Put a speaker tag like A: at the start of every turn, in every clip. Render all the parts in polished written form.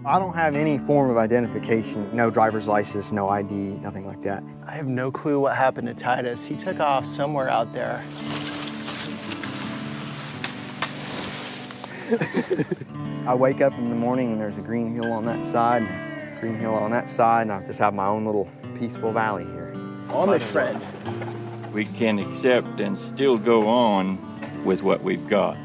A: I don't have any form of identification, no driver's license, no ID, nothing like that.
B: I have no clue what happened to Titus. He took off somewhere out there.
A: I wake up in the morning and there's a green hill on that side, and a green hill on that side, and I just have my own little peaceful valley here.
B: Amish friend.
C: We can accept and still go on with what we've got.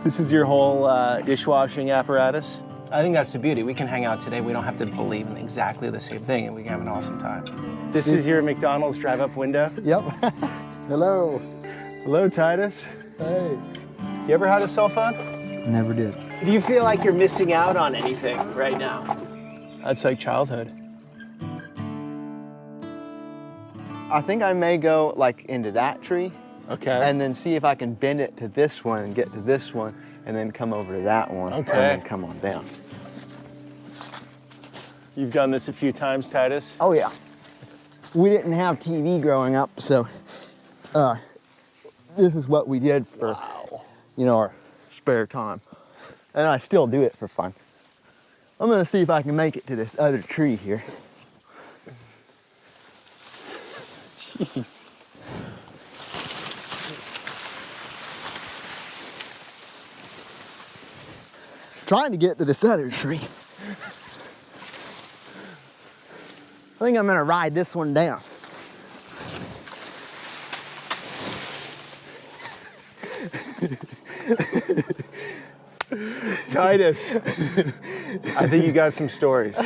B: This is your whole dishwashing apparatus? I think that's the beauty. We can hang out today. We don't have to believe in exactly the same thing, and we can have an awesome time. This is your McDonald's drive-up window?
A: Yep. Hello.
B: Hello, Titus.
A: Hey.
B: You ever had a cell phone?
A: Never did.
B: Do you feel like you're missing out on anything right now? That's like childhood.
A: I think I may go like into that tree.
B: Okay.
A: And then see if I can bend it to this one and get to this one, and then come over to that one.
B: Okay.
A: And then come on down.
B: You've done this a few times, Titus?
A: Oh yeah. We didn't have TV growing up, so this is what we did for, you know, our spare time. And I still do it for fun. I'm gonna see if I can make it to this other tree here.
B: Jeez.
A: Trying to get to this other tree. I think I'm gonna ride this one down.
B: Titus, I think you got some stories.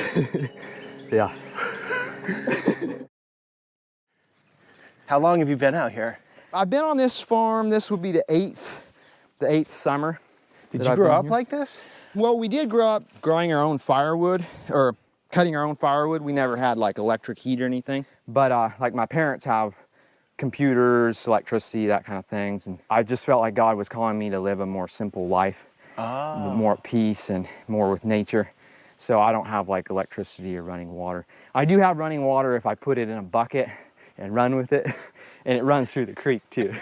A: Yeah.
B: How long have you been out here?
A: I've been on this farm. This would be the eighth summer.
B: Did you grow up like this?
A: Well, we did grow up growing our own firewood, or cutting our own firewood. We never had like electric heat or anything. But like my parents have computers, electricity, that kind of things. And I just felt like God was calling me to live a more simple life, more at peace and more with nature. So I don't have like electricity or running water. I do have running water if I put it in a bucket and run with it, and it runs through the creek too.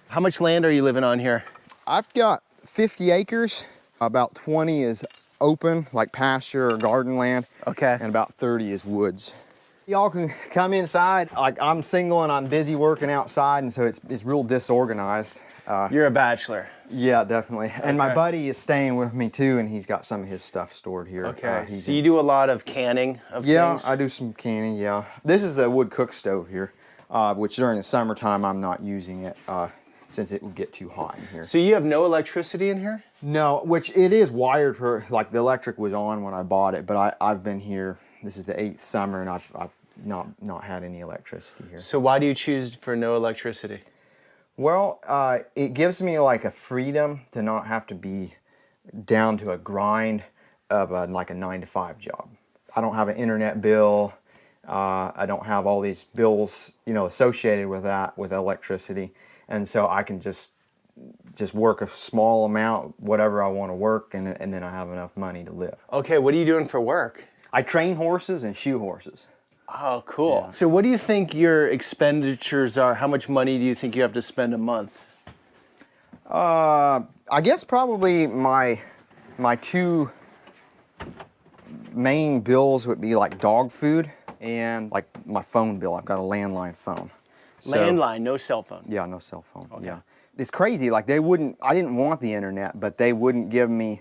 B: How much land are you living on here?
A: I've got 50 acres. About 20 is open, like pasture or garden land.
B: Okay.
A: And about 30 is woods. Y'all can come inside. Like I'm single and I'm busy working outside, and so it's real disorganized.
B: You're a bachelor.
A: Yeah, definitely. And my
B: Okay.
A: buddy is staying with me too, and he's got some of his stuff stored here.
B: Okay.
A: He's
B: So you do a lot of canning of things?
A: I do some canning, yeah. This is the wood cook stove here, which during the summertime I'm not using it since it would get too hot in here.
B: So you have no electricity in here?
A: No, which it is wired for, like the electric was on when I bought it, but I've been here, this is the 8th summer, and I've not had any electricity here.
B: So why do you choose for no electricity?
A: Well, it gives me like a freedom to not have to be down to a grind of like a 9-to-5 job. I don't have an internet bill. I don't have all these bills, you know, associated with that, with electricity. And so I can just work a small amount, whatever I want to work, and then I have enough money to live.
B: Okay, what are you doing for work?
A: I train horses and shoe horses.
B: Oh, cool.
A: Yeah.
B: So what do you think your expenditures are? How much money do you think you have to spend a month?
A: I guess probably my two main bills would be like dog food and like my phone bill. I've got a landline phone.
B: Landline, no cell phone.
A: Yeah, no cell phone.
B: Okay.
A: Yeah, it's crazy. Like I didn't want the internet, but they wouldn't give me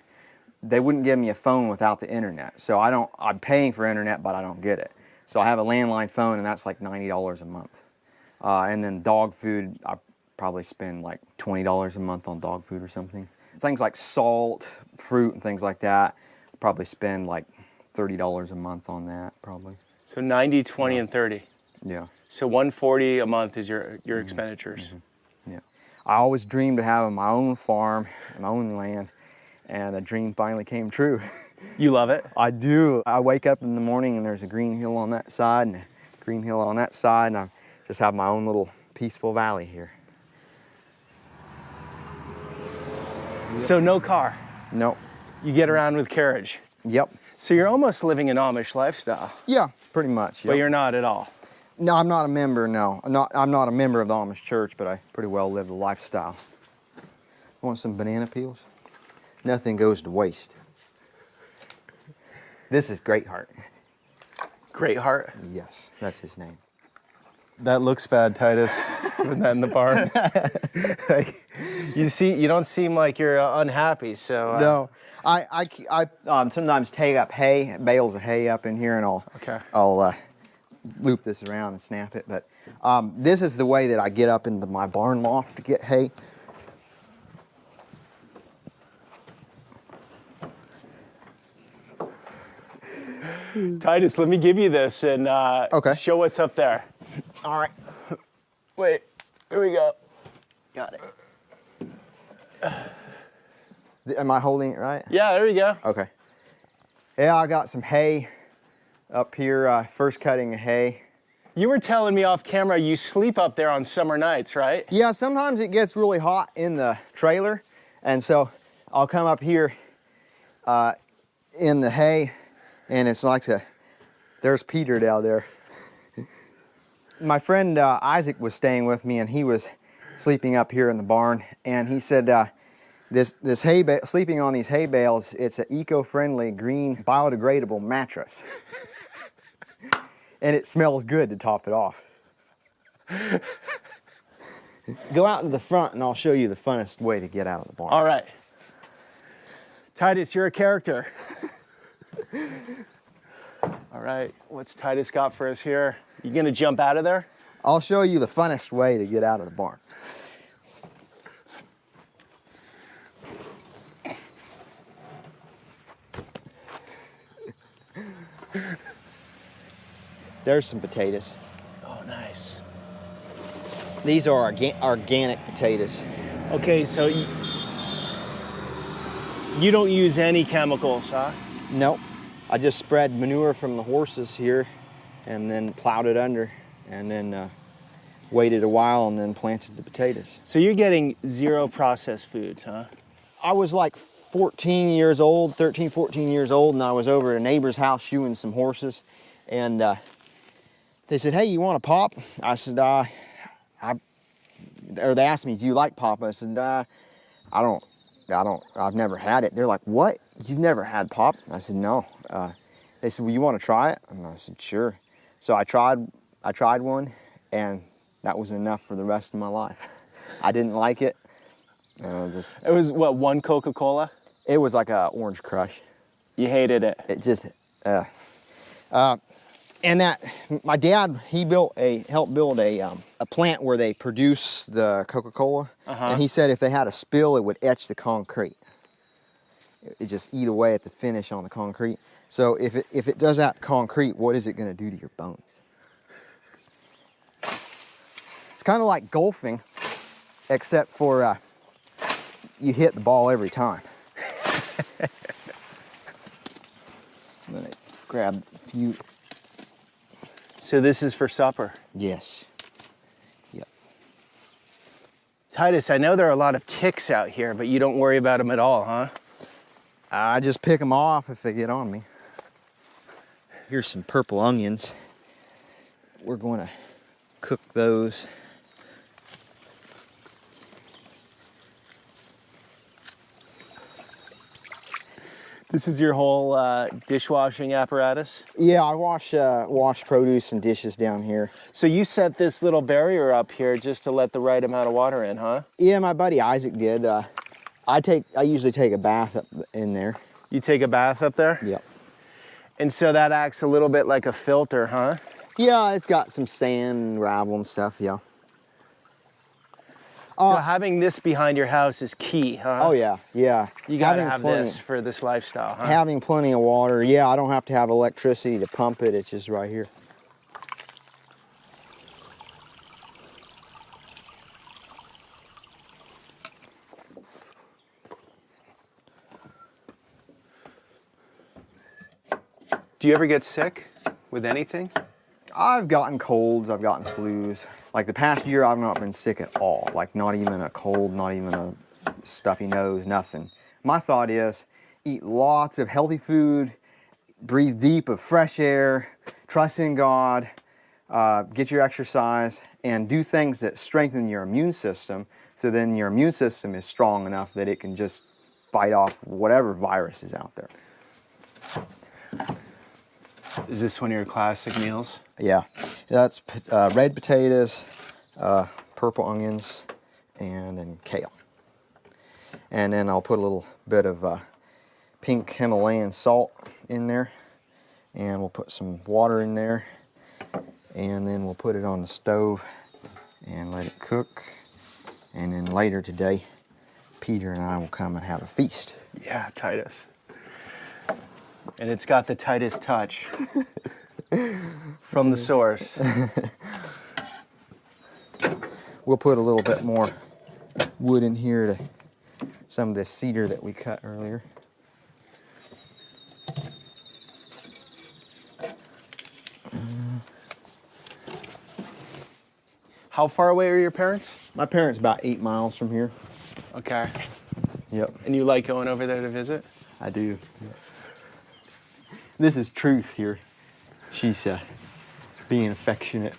A: a phone without the internet. So I'm paying for internet, but I don't get it. So I have a landline phone, and that's like $90 a month. And then dog food, I probably spend like $20 a month on dog food or something. Things like salt, fruit, and things like that, probably spend like $30 a month on that, probably.
B: So 90, 20, and 30.
A: Yeah.
B: So 140 a month is your expenditures.
A: Mm-hmm. Yeah. I always dreamed of having my own farm, my own land, and the dream finally came true.
B: You love it?
A: I do. I wake up in the morning and there's a green hill on that side and a green hill on that side, and I just have my own little peaceful valley here.
B: So no car?
A: Nope.
B: You get around with carriage?
A: Yep.
B: So you're almost living an Amish lifestyle.
A: Yeah, pretty much. Yep.
B: But you're not at all.
A: No, I'm not a member, no. I'm not a member of the Amish church, but I pretty well live the lifestyle. Want some banana peels? Nothing goes to waste. This is Greatheart.
B: Greatheart?
A: Yes, that's his name.
B: That looks bad, Titus. Putting that in the barn. Like, you don't seem like you're unhappy. So
A: No, I sometimes take up hay, bales of hay up in here, and I'll loop this around and snap it. But this is the way that I get up into my barn loft to get hay.
B: Titus, let me give you this and
A: Okay.
B: show what's up there.
A: All right.
B: Wait, here we go.
A: Got it. Am I holding it right?
B: Yeah, there you go.
A: Okay. Yeah, I got some hay up here, first cutting of hay.
B: You were telling me off camera you sleep up there on summer nights, right?
A: Yeah, sometimes it gets really hot in the trailer, and so I'll come up here in the hay, and it's like there's Peter down there. My friend Isaac was staying with me, and he was sleeping up here in the barn, and he said this hay sleeping on these hay bales, it's an eco-friendly, green, biodegradable mattress. And it smells good to top it off. Go out to the front and I'll show you the funnest way to get out of the barn.
B: All right. Titus, you're a character. All right, what's Titus got for us here? You gonna jump out of there?
A: I'll show you the funnest way to get out of the barn. There's some potatoes.
B: Oh, nice.
A: These are organic potatoes.
B: Okay, so you don't use any chemicals, huh?
A: Nope. I just spread manure from the horses here and then plowed it under and then waited a while and then planted the potatoes.
B: So you're getting zero processed foods, huh?
A: I was like 13, 14 years old, and I was over at a neighbor's house shoeing some horses, and they said, "Hey, you want a pop?" I said, or they asked me, "Do you like pop?" I said, I've never had it. They're like, "What? You've never had pop?" I said, "No." They said, "Well, you want to try it?" And I said, "Sure." So I tried one, and that was enough for the rest of my life. I didn't like it.
B: It was what, one Coca-Cola?
A: It was like a Orange Crush.
B: You hated it.
A: It just, and that my dad, he helped build a plant where they produce the Coca-Cola, and he said if they had a spill, it would etch the concrete. It just eat away at the finish on the concrete. So if it does that concrete, what is it going to do to your bones? It's kind of like golfing, except for you hit the ball every time. I'm gonna grab a few.
B: So this is for supper?
A: Yes. Yep.
B: Titus, I know there are a lot of ticks out here, but you don't worry about them at all, huh?
A: I just pick them off if they get on me. Here's some purple onions. We're going to cook those.
B: This is your whole dishwashing apparatus?
A: Yeah, I wash produce and dishes down here.
B: So you set this little barrier up here just to let the right amount of water in, huh?
A: Yeah, my buddy Isaac did. I usually take a bath up in there.
B: You take a bath up there?
A: Yep.
B: And so that acts a little bit like a filter, huh?
A: Yeah, it's got some sand and gravel and stuff, yeah.
B: So having this behind your house is key, huh?
A: Oh yeah, yeah.
B: You gotta have this for this lifestyle, huh?
A: Having plenty of water. Yeah, I don't have to have electricity to pump it. It's just right here.
B: Do you ever get sick with anything?
A: I've gotten colds, I've gotten flus. Like the past year, I've not been sick at all. Like not even a cold, not even a stuffy nose, nothing. My thought is, eat lots of healthy food, breathe deep of fresh air, trust in God, get your exercise, and do things that strengthen your immune system, so then your immune system is strong enough that it can just fight off whatever virus is out there.
B: Is this one of your classic meals?
A: Yeah, that's red potatoes, purple onions, and then kale. And then I'll put a little bit of pink Himalayan salt in there, and we'll put some water in there, and then we'll put it on the stove and let it cook. And then later today, Peter and I will come and have a feast.
B: Yeah, Titus. And it's got the Titus touch from the source.
A: We'll put a little bit more wood in here to some of this cedar that we cut earlier.
B: How far away are your parents?
A: My parents about 8 miles from here.
B: Okay.
A: Yep,
B: And you like going over there to visit?
A: I do. This is Truth here. She's being affectionate.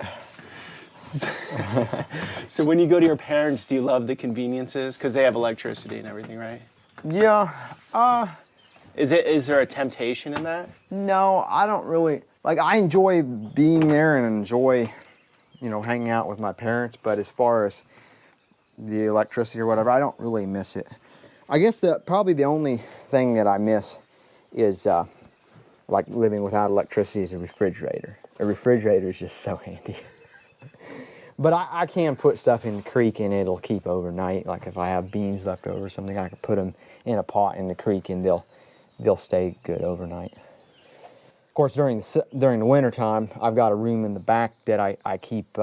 B: So when you go to your parents, do you love the conveniences? Because they have electricity and everything, right?
A: Yeah,
B: Is there a temptation in that?
A: no, I don't really, like, I enjoy being there and enjoy, you know, hanging out with my parents, but as far as the electricity or whatever, I don't really miss it. I guess probably the only thing that I miss is like living without electricity is a refrigerator. A refrigerator is just so handy. But I can put stuff in the creek and it'll keep overnight. Like if I have beans left over or something, I can put them in a pot in the creek and they'll stay good overnight. Of course, during the winter time, I've got a room in the back that I keep.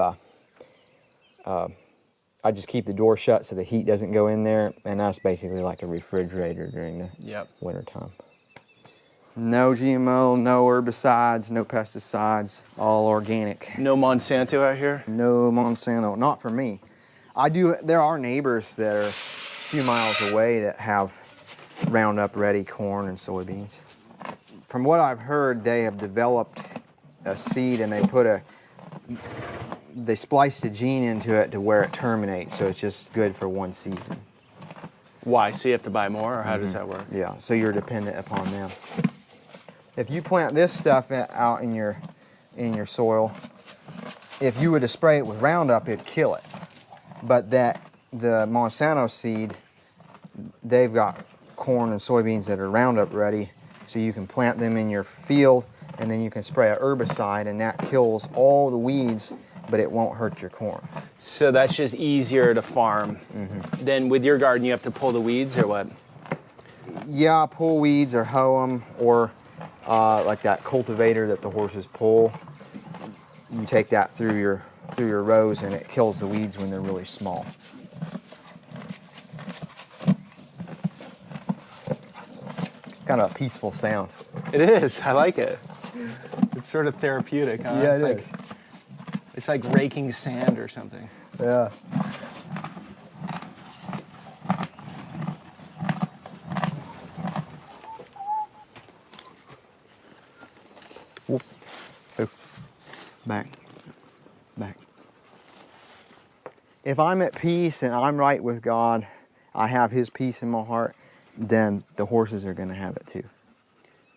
A: I just keep the door shut so the heat doesn't go in there, and that's basically like a refrigerator during the winter time. No GMO, no herbicides, no pesticides, all organic.
B: No Monsanto out here?
A: No Monsanto, not for me. There are neighbors that are a few miles away that have Roundup Ready corn and soybeans. From what I've heard, they have developed a seed and they spliced a gene into it to where it terminates, so it's just good for one season.
B: Why? So you have to buy more, or how does that work?
A: Yeah, so you're dependent upon them. If you plant this stuff out in your soil, if you were to spray it with Roundup, it'd kill it. But the Monsanto seed, they've got corn and soybeans that are Roundup ready, so you can plant them in your field, and then you can spray a herbicide, and that kills all the weeds, but it won't hurt your corn.
B: So that's just easier to farm. Then with your garden, you have to pull the weeds, or what?
A: Yeah, pull weeds or hoe them, or like that cultivator that the horses pull. You take that through your rows, and it kills the weeds when they're really small. Kind of a peaceful sound.
B: It is. I like it. It's sort of therapeutic, huh?
A: Yeah,
B: it's It's like raking sand or something.
A: Yeah. Whoop. Oh. Back. If I'm at peace and I'm right with God, I have His peace in my heart, then the horses are going to have it too.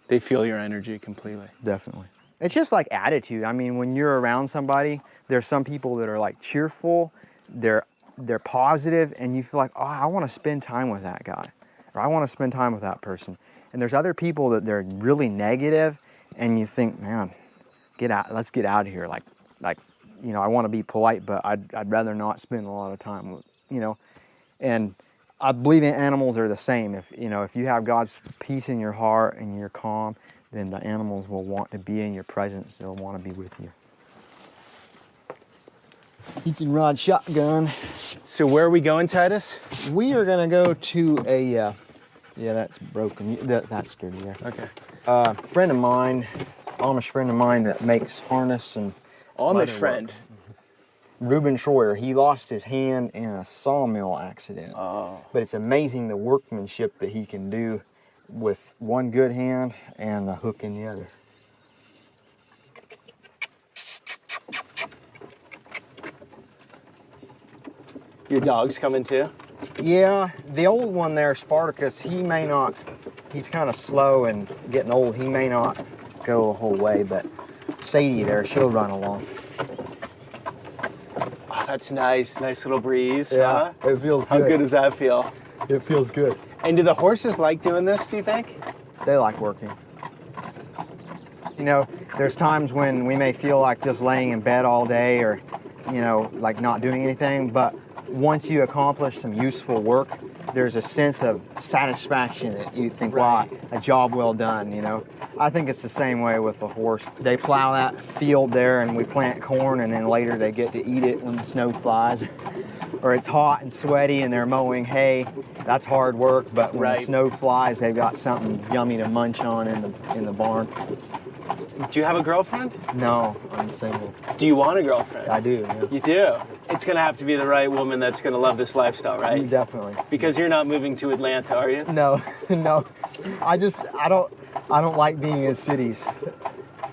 B: They feel your energy completely.
A: Definitely. It's just like attitude. I mean, when you're around somebody, there's some people that are like cheerful, they're positive, and you feel like, oh, I want to spend time with that guy, or I want to spend time with that person. And there's other people that they're really negative, and you think, man, let's get out of here. Like, you know, I want to be polite, but I'd rather not spend a lot of time with, you know. And I believe animals are the same. If you have God's peace in your heart and you're calm, then the animals will want to be in your presence. They'll want to be with you. You can ride shotgun.
B: So where are we going, Titus?
A: We are going to go to a, yeah, that's broken. That's sturdy there.
B: Okay.
A: Friend of mine, Amish friend of mine that makes harness and
B: Amish friend.
A: Reuben Schroyer, he lost his hand in a sawmill accident.
B: Oh.
A: But it's amazing the workmanship that he can do with one good hand and a hook in the other.
B: Your dog's coming too?
A: Yeah, the old one there, Spartacus, he's kind of slow and getting old. He may not go the whole way, but Sadie there, she'll run along.
B: Oh, that's nice. Nice little breeze. Huh?
A: It feels
B: How good does that feel?
A: It feels good.
B: And do the horses like doing this, do you think?
A: They like working. You know, there's times when we may feel like just laying in bed all day or, you know, like not doing anything, but once you accomplish some useful work, there's a sense of satisfaction that you think, wow, a job well done, you know. I think it's the same way with the horse. They plow that field there and we plant corn, and then later they get to eat it when the snow flies. Or it's hot and sweaty and they're mowing hay. That's hard work, but when the snow flies, they've got something yummy to munch on in the barn.
B: Do you have a girlfriend?
A: No, I'm single.
B: Do you want a girlfriend?
A: I do. Yeah.
B: You do? It's gonna have to be the right woman that's gonna love this lifestyle, right?
A: Definitely.
B: Because you're not moving to Atlanta, are you?
A: No, no. I don't like being in cities.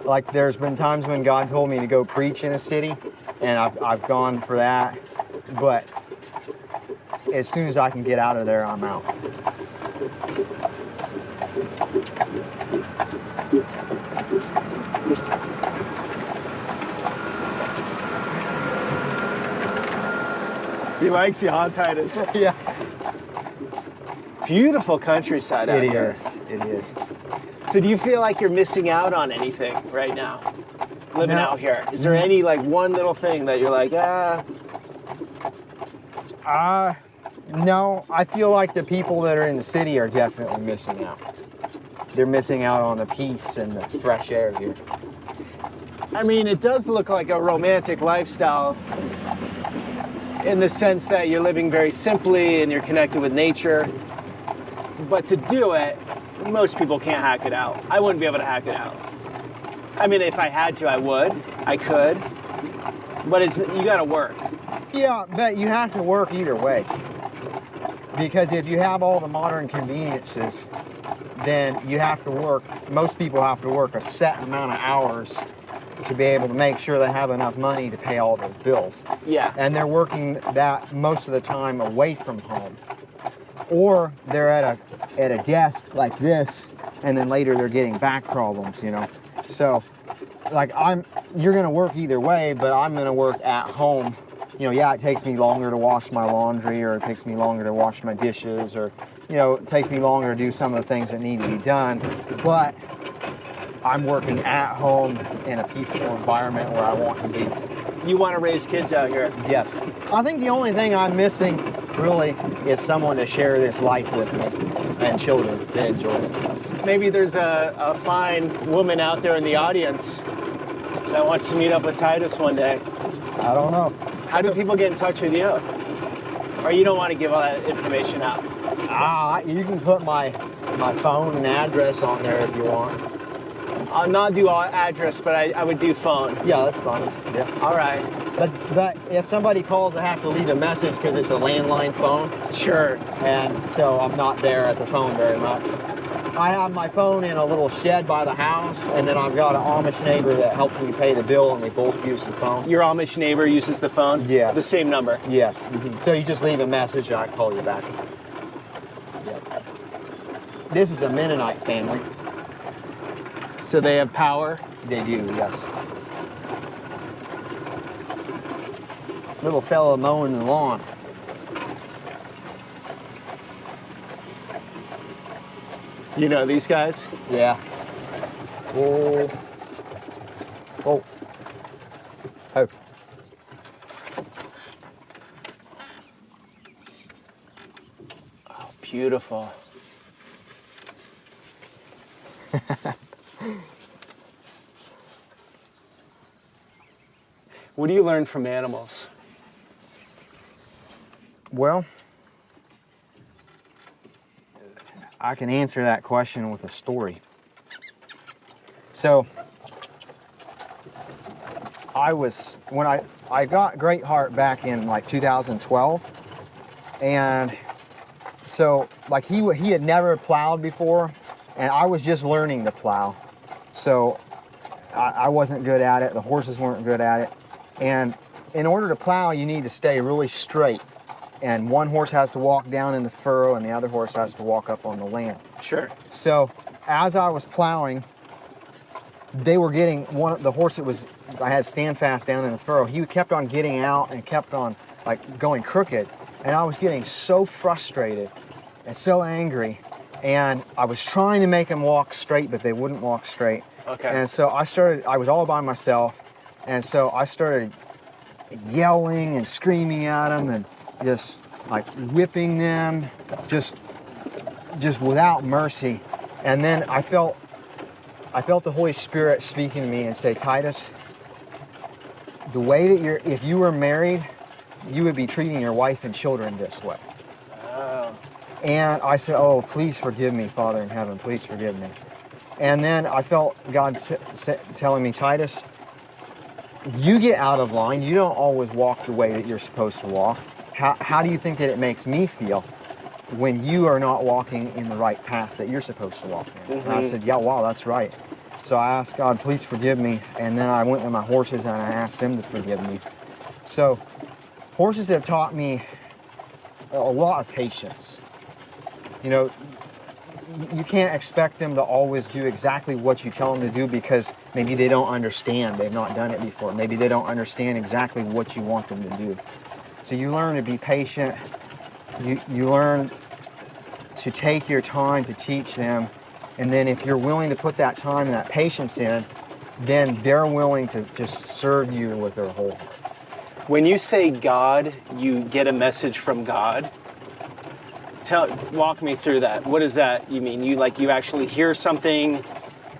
A: Like there's been times when God told me to go preach in a city, and I've gone for that. But as soon as I can get out of there, I'm out.
B: He likes you, huh, Titus?
A: Yeah.
B: Beautiful countryside out here.
A: It is.
B: So do you feel like you're missing out on anything right now, living
A: No.
B: out here? Is there any like one little thing that you're like,
A: No, I feel like the people that are in the city are definitely missing out. They're missing out on the peace and the fresh air here.
B: I mean, it does look like a romantic lifestyle in the sense that you're living very simply and you're connected with nature. But to do it, most people can't hack it out. I wouldn't be able to hack it out. I mean, if I had to, I would. I could. But you gotta work.
A: Yeah, but you have to work either way. Because if you have all the modern conveniences, then you have to work, most people have to work a set amount of hours to be able to make sure they have enough money to pay all those bills.
B: Yeah.
A: And they're working that most of the time away from home. Or they're at a desk like this, and then later they're getting back problems, you know. So, like you're gonna work either way, but I'm gonna work at home. You know, yeah, it takes me longer to wash my laundry, or it takes me longer to wash my dishes, or, you know, it takes me longer to do some of the things that need to be done, but I'm working at home in a peaceful environment where I want to be.
B: You want to raise kids out here?
A: Yes. I think the only thing I'm missing, really, is someone to share this life with me, and children to enjoy it.
B: Maybe there's a fine woman out there in the audience that wants to meet up with Titus one day.
A: I don't know.
B: How do people get in touch with you? Or you don't want to give all that information out?
A: You can put my phone and address on there if you want.
B: I'll not do all address, but I would do phone.
A: Yeah, that's fine. Yeah.
B: All right.
A: But if somebody calls, I have to leave a message because it's a landline phone.
B: Sure.
A: And so I'm not there at the phone very much. I have my phone in a little shed by the house, and then I've got an Amish neighbor that helps me pay the bill, and we both use the phone.
B: Your Amish neighbor uses the phone?
A: Yes.
B: The same number?
A: Yes. Mm-hmm. So you just leave a message and I call you back. Yep. This is a Mennonite family.
B: So they have power?
A: They do, yes. Little fella mowing the lawn.
B: You know these guys?
A: Yeah. Oh. Oh. Oh.
B: Oh, beautiful. What do you learn from animals?
A: Well, I can answer that question with a story. So, when I got Great Heart back in like 2012, and so like he had never plowed before, and I was just learning to plow. So I wasn't good at it, the horses weren't good at it, and in order to plow you need to stay really straight. And one horse has to walk down in the furrow and the other horse has to walk up on the land.
B: Sure.
A: So as I was plowing, they were getting the horse that was, I had stand fast down in the furrow. He kept on getting out and kept on like going crooked. And I was getting so frustrated and so angry. And I was trying to make them walk straight, but they wouldn't walk straight.
B: Okay.
A: And so I was all by myself. And so I started yelling and screaming at them and just like whipping them, just without mercy. And then I felt the Holy Spirit speaking to me and say, Titus, the way that if you were married, you would be treating your wife and children this way.
B: Oh.
A: And I said, oh, please forgive me, Father in heaven, please forgive me. And then I felt God telling me, Titus, you get out of line. You don't always walk the way that you're supposed to walk. How do you think that it makes me feel when you are not walking in the right path that you're supposed to walk in? And I said, yeah, wow, that's right. So I asked God, please forgive me. And then I went to my horses and I asked them to forgive me. So horses have taught me a lot of patience. You know, you can't expect them to always do exactly what you tell them to do because maybe they don't understand. They've not done it before. Maybe they don't understand exactly what you want them to do. So you learn to be patient. You learn to take your time to teach them. And then if you're willing to put that time and that patience in, then they're willing to just serve you with their whole heart.
B: When you say God, you get a message from God. Walk me through that. What does that you mean? You actually hear something,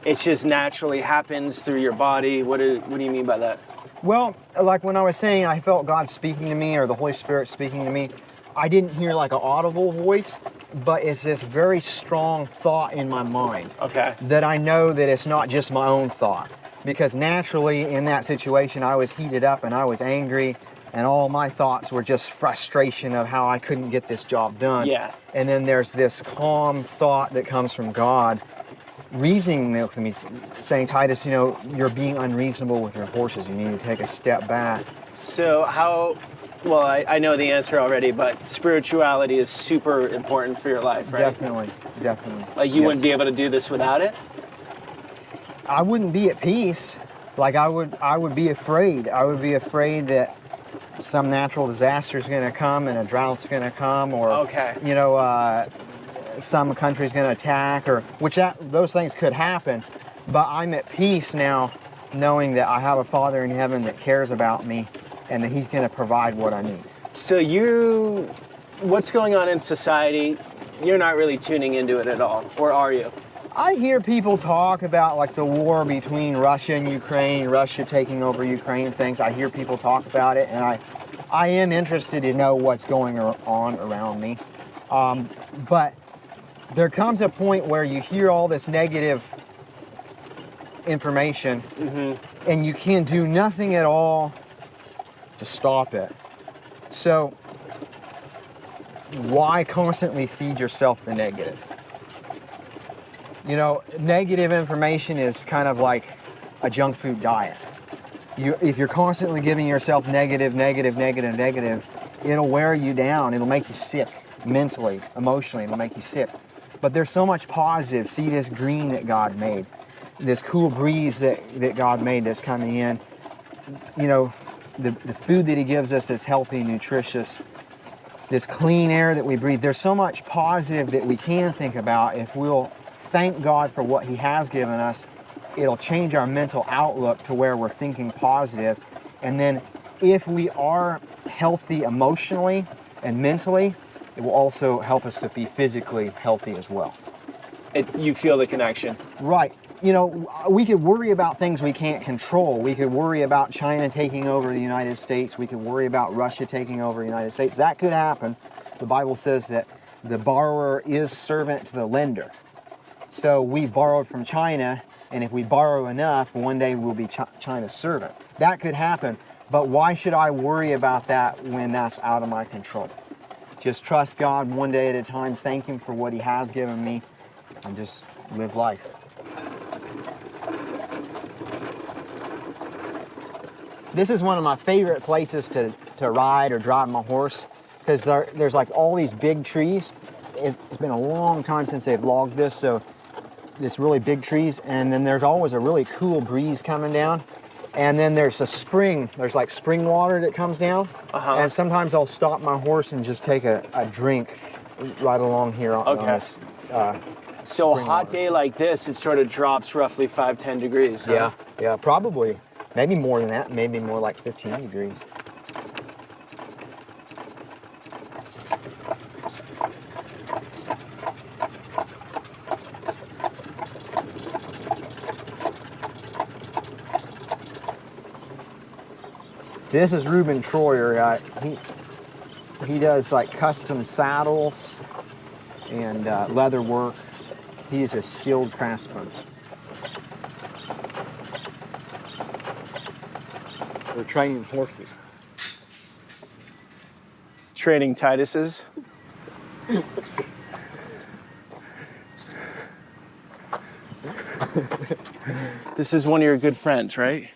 B: it just naturally happens through your body? What do you mean by that?
A: Well, like when I was saying I felt God speaking to me or the Holy Spirit speaking to me, I didn't hear like an audible voice, but it's this very strong thought in my mind.
B: Okay.
A: That I know that it's not just my own thought. Because naturally in that situation I was heated up and I was angry. And all my thoughts were just frustration of how I couldn't get this job done.
B: Yeah.
A: And then there's this calm thought that comes from God, reasoning with me, saying, Titus, you know, you're being unreasonable with your horses. You need to take a step back.
B: So I know the answer already, but spirituality is super important for your life, right?
A: Definitely.
B: Like you wouldn't be able to do this without it?
A: I wouldn't be at peace. Like I would be afraid. I would be afraid that some natural disaster is going to come and a drought's going to come, or you know, some country's going to attack, or those things could happen. But I'm at peace now, knowing that I have a Father in heaven that cares about me, and that He's going to provide what I need.
B: So what's going on in society? You're not really tuning into it at all, or are you?
A: I hear people talk about like the war between Russia and Ukraine, Russia taking over Ukraine, things. I hear people talk about it, and I am interested to know what's going on around me. But there comes a point where you hear all this negative information, and you can do nothing at all to stop it. So why constantly feed yourself the negative? You know, negative information is kind of like a junk food diet. If you're constantly giving yourself negative, it'll wear you down. It'll make you sick mentally, emotionally. It'll make you sick. But there's so much positive. See this green that God made, this cool breeze that God made that's coming in. You know, the food that He gives us that's healthy, nutritious, this clean air that we breathe. There's so much positive that we can think about if we'll thank God for what He has given us. It'll change our mental outlook to where we're thinking positive. And then if we are healthy emotionally and mentally, it will also help us to be physically healthy as well.
B: You feel the connection.
A: Right. You know, we could worry about things we can't control. We could worry about China taking over the United States. We could worry about Russia taking over the United States. That could happen. The Bible says that the borrower is servant to the lender. So we've borrowed from China, and if we borrow enough, one day we'll be China's servant. That could happen, but why should I worry about that when that's out of my control? Just trust God one day at a time, thank Him for what He has given me, and just live life. This is one of my favorite places to ride or drive my horse, because there's like all these big trees. It's been a long time since they've logged this, so this really big trees, and then there's always a really cool breeze coming down. And then there's a spring, there's like spring water that comes down. And sometimes I'll stop my horse and just take a drink right along here on this
B: So a
A: spring
B: hot
A: water.
B: day like this, it sort of drops roughly 5-10 degrees. Huh?
A: Yeah, probably. Maybe more than that, maybe more like 15 degrees. This is Ruben Troyer. He does like custom saddles and leather work. He's a skilled craftsman. We're training horses.
B: Training Tituses. This is one of your good friends, right?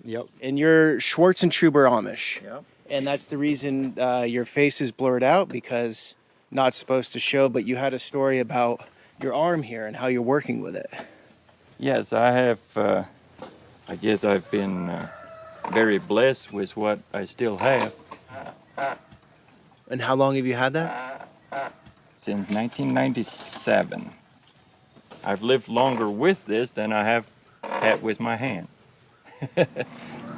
A: Yep.
B: And you're Schwarzentruber Amish.
C: Yep.
B: And that's the reason your face is blurred out, because not supposed to show, but you had a story about your arm here and how you're working with it.
C: Yes, I have. I guess I've been very blessed with what I still have
B: And how long have you had that?
C: since 1997. I've lived longer with this than I have had with my hand.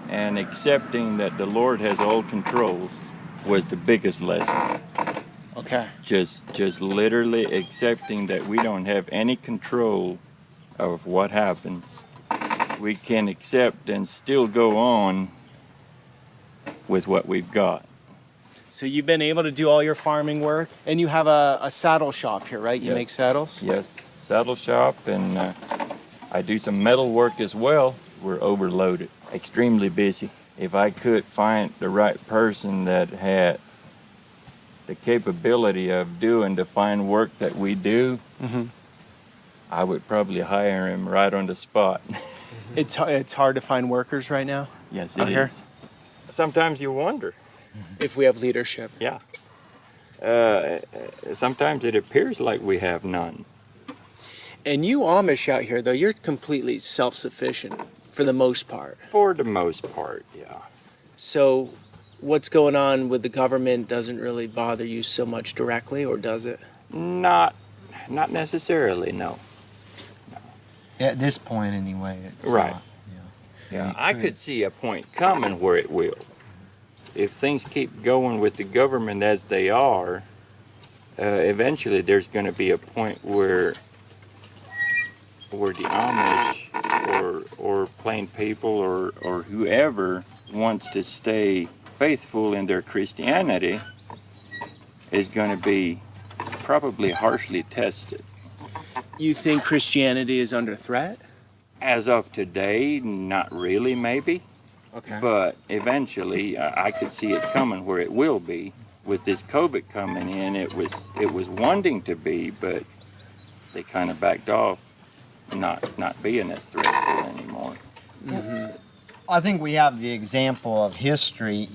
C: And accepting that the Lord has all controls was the biggest lesson.
B: Okay.
C: Just literally accepting that we don't have any control of what happens. We can accept and still go on with what we've got.
B: So you've been able to do all your farming work, and you have a saddle shop here, right? You
C: Yes.
B: make saddles?
C: Yes, saddle shop, and I do some metal work as well. We're overloaded, extremely busy. If I could find the right person that had the capability of doing the fine work that we do, I would probably hire him right on the spot.
B: It's hard to find workers right now,
C: Yes,
B: Out
C: it
B: here?
C: is. Sometimes you wonder.
B: if we have leadership.
C: Yeah. Sometimes it appears like we have none.
B: And you Amish out here, though, you're completely self-sufficient for the most part.
C: For the most part, yeah.
B: So what's going on with the government doesn't really bother you so much directly, or does it?
C: Not necessarily, no.
A: At this point, anyway. It's
C: Right.
A: not,
C: Yeah, I could see a point coming where it will. If things keep going with the government as they are, eventually there's going to be a point where the Amish or plain people or whoever wants to stay faithful in their Christianity is going to be probably harshly tested.
B: You think Christianity is under threat?
C: As of today, not really, maybe.
B: Okay.
C: But eventually, I could see it coming where it will be. With this COVID coming in, it was wanting to be, but they kind of backed off, not being a threat anymore.
A: I think we have the example of history,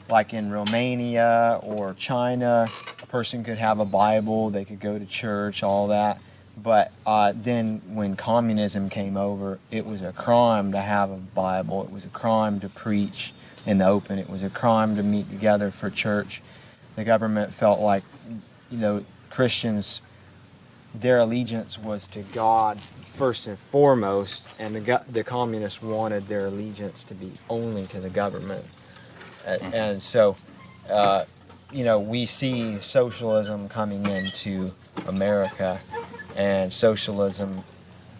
A: like in Romania or China, a person could have a Bible, they could go to church, all that. But then when communism came over, it was a crime to have a Bible. It was a crime to preach in the open. It was a crime to meet together for church. The government felt like, Christians, their allegiance was to God first and foremost, and the communists wanted their allegiance to be only to the government. And so, we see socialism coming into America, and socialism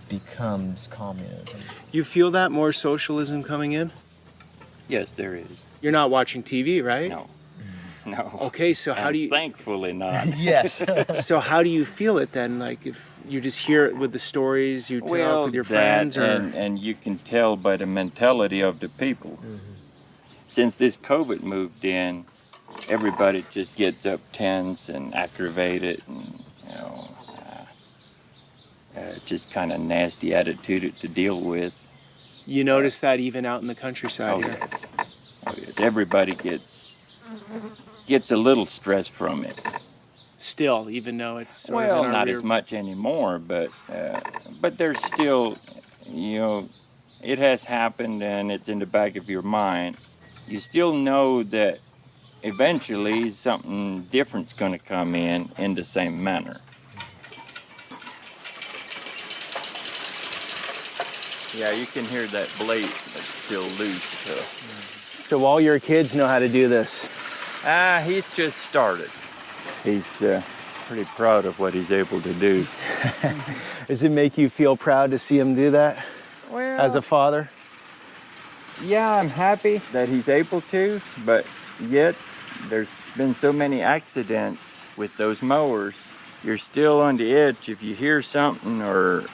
A: becomes communism.
B: You feel that more socialism coming in?
C: Yes, there is.
B: You're not watching TV, right?
C: No.
B: Okay, so how
C: And
B: do you
C: Thankfully not.
A: Yes.
B: so how do you feel it then? Like if you just hear it with the stories you tell with your friends, or
C: and you can tell by the mentality of the people. Since this COVID moved in, everybody just gets up tense and aggravated, and just kind of nasty attitude to deal with.
B: you notice that even out in the countryside
C: Oh
B: here?
C: yes, oh yes. Everybody gets a little stress from it.
B: still, even though it's sort of
C: Well,
B: in our
C: not
B: rear-
C: as much anymore, but there's still, it has happened and it's in the back of your mind. You still know that eventually something different's going to come in the same manner. Yeah, you can hear that blade that's still loose.
B: So all your kids know how to do this.
C: He's just started. He's pretty proud of what he's able to do.
B: Does it make you feel proud to see him do that
C: Well,
B: as a father?
C: yeah, I'm happy that he's able to, but yet there's been so many accidents with those mowers. You're still on the edge. If you hear something or,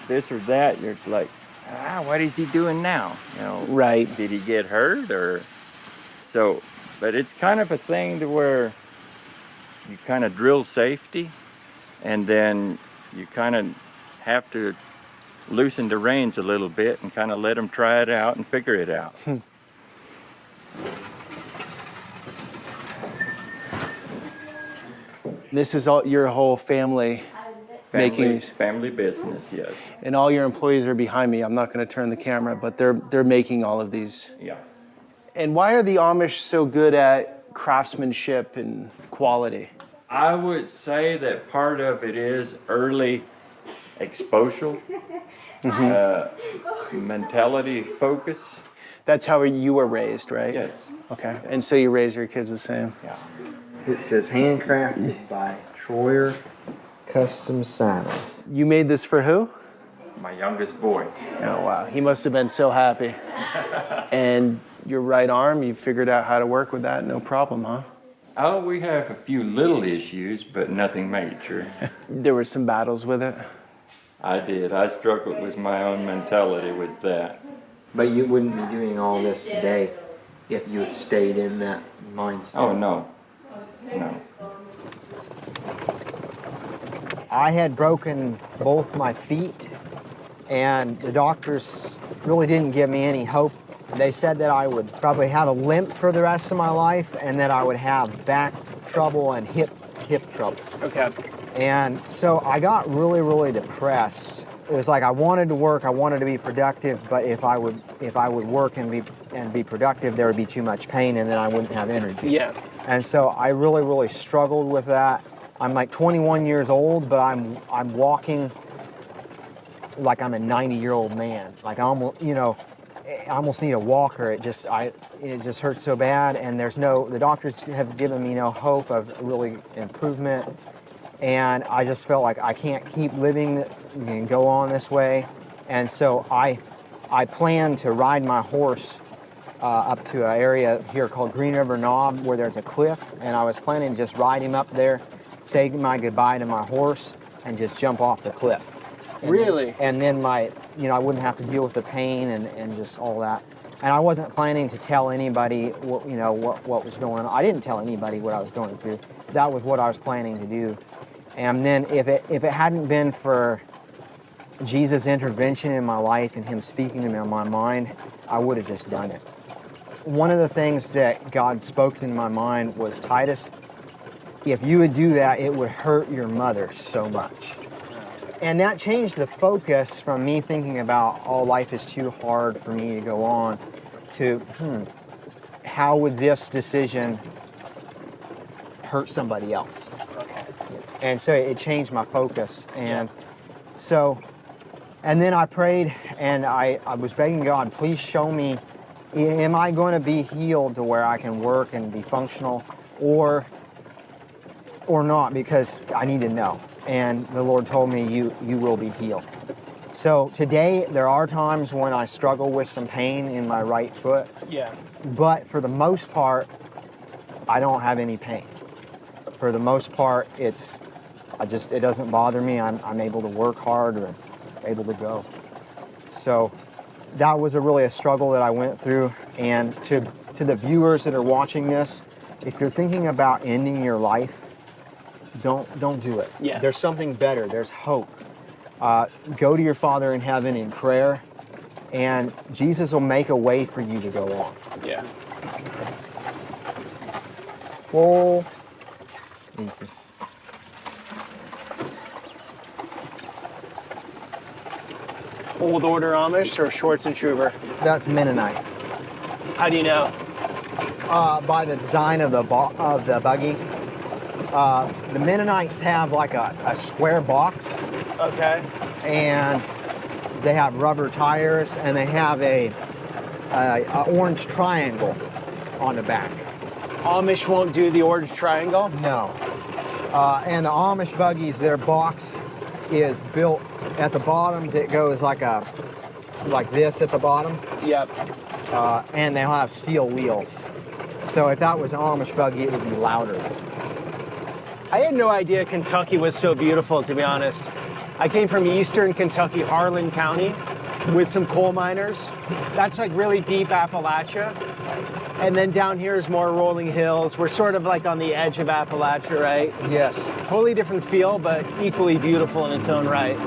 C: this or that, you're like, what is he doing now?
B: Right.
C: Did he get hurt or so? But it's kind of a thing to where you kind of drill safety, and then you kind of have to loosen the reins a little bit and kind of let them try it out and figure it out.
B: This is all your whole family making these,
C: Family business, yes.
B: and all your employees are behind me. I'm not going to turn the camera, but they're making all of these.
C: Yeah.
B: And why are the Amish so good at craftsmanship and quality?
C: I would say that part of it is early exposure, mentality focus.
B: That's how you were raised, right?
C: Yes.
B: Okay. And so you raise your kids the same.
C: Yeah.
A: It says handcrafted by Troyer Custom Saddles.
B: You made this for who?
C: My youngest boy.
B: Oh, wow. He must have been so happy. And your right arm, you figured out how to work with that, no problem, huh?
C: Oh, we have a few little issues, but nothing major.
B: There were some battles with it.
C: I did. I struggled with my own mentality with that.
D: But you wouldn't be doing all this today if you had stayed in that mindset.
C: Oh, no. No.
E: I had broken both my feet, and the doctors really didn't give me any hope. They said that I would probably have a limp for the rest of my life and that I would have back trouble and hip trouble.
B: Okay.
E: And so I got really, really depressed. It was like I wanted to work, I wanted to be productive, but if I would work and be productive, there would be too much pain and then I wouldn't have energy.
B: Yeah.
E: And so I really, really struggled with that. I'm like 21 years old, but I'm walking like I'm a 90-year-old man. Like I almost need a walker. It just hurts so bad, and the doctors have given me no hope of really improvement. And I just felt like I can't keep living and go on this way. And so I planned to ride my horse up to an area here called Green River Knob where there's a cliff, and I was planning to just ride him up there, say my goodbye to my horse, and just jump off the cliff.
B: Really?
E: And then I wouldn't have to deal with the pain and just all that. And I wasn't planning to tell anybody what was going on. I didn't tell anybody what I was going through. That was what I was planning to do. And then if it hadn't been for Jesus' intervention in my life and him speaking to me in my mind, I would have just done it. One of the things that God spoke in my mind was, Titus, if you would do that, it would hurt your mother so much. And that changed the focus from me thinking about, oh, life is too hard for me to go on, to, how would this decision hurt somebody else? And so it changed my focus. And then I prayed and I was begging God, please show me, am I going to be healed to where I can work and be functional or not? Because I need to know. And the Lord told me, you will be healed. So today, there are times when I struggle with some pain in my right foot.
B: Yeah.
E: But for the most part, I don't have any pain. For the most part, it doesn't bother me. I'm able to work hard or able to go. So that was really a struggle that I went through. And to the viewers that are watching this, if you're thinking about ending your life, don't do it.
B: Yeah.
E: There's something better. There's hope. Go to your Father in heaven in prayer, and Jesus will make a way for you to go on.
B: Yeah.
E: Full. Easy.
B: Old Order Amish or Schwarzenegger?
E: That's Mennonite.
B: How do you know?
E: By the design of the buggy. The Mennonites have like a square box,
B: Okay.
E: and they have rubber tires, and they have a orange triangle on the back.
B: Amish won't do the orange triangle?
E: No. And the Amish buggies, their box is built at the bottoms. It goes like this at the bottom,
B: Yep.
E: and they'll have steel wheels. So if that was an Amish buggy, it would be louder.
B: I had no idea Kentucky was so beautiful, to be honest. I came from eastern Kentucky, Harlan County, with some coal miners. That's like really deep Appalachia. And then down here is more rolling hills. We're sort of like on the edge of Appalachia, right?
E: Yes.
B: Totally different feel, but equally beautiful in its own right.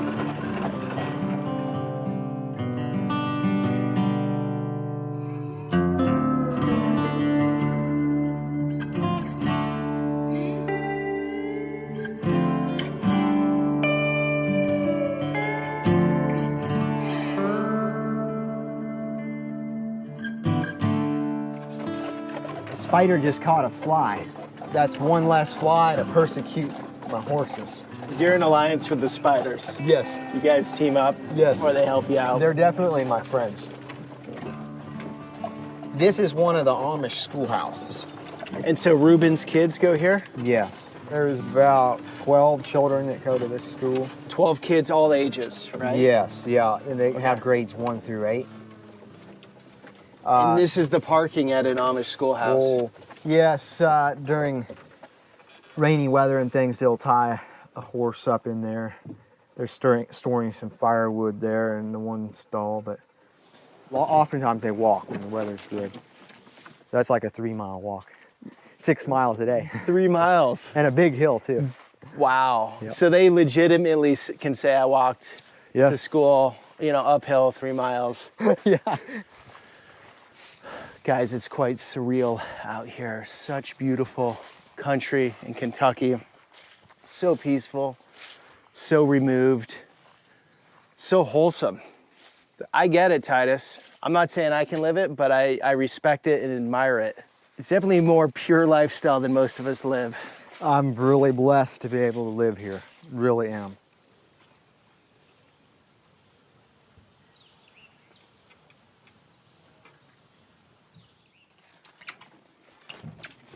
E: Spider just caught a fly. That's one less fly to persecute my horses.
B: You're in alliance with the spiders.
E: Yes.
B: You guys team up?
E: Yes.
B: Or they help you out?
E: They're definitely my friends. This is one of the Amish schoolhouses.
B: And so Reuben's kids go here?
E: Yes. There's about 12 children that go to this school.
B: 12 kids, all ages, right?
E: Yes, yeah. And they have grades 1 through 8.
B: And this is the parking at an Amish schoolhouse.
E: Oh, yes, during rainy weather and things, they'll tie a horse up in there. They're storing some firewood there in the one stall, but oftentimes they walk when the weather's good. That's like a 3-mile walk. 6 miles a day.
B: 3 miles.
E: And a big hill, too.
B: Wow.
E: Yep.
B: So they legitimately can say I walked
E: Yeah.
B: to school, you know, uphill 3 miles.
E: Yeah.
B: Guys, it's quite surreal out here. Such beautiful country in Kentucky. So peaceful, so removed, so wholesome. I get it, Titus. I'm not saying I can live it, but I respect it and admire it. It's definitely a more pure lifestyle than most of us live.
E: I'm really blessed to be able to live here. Really am.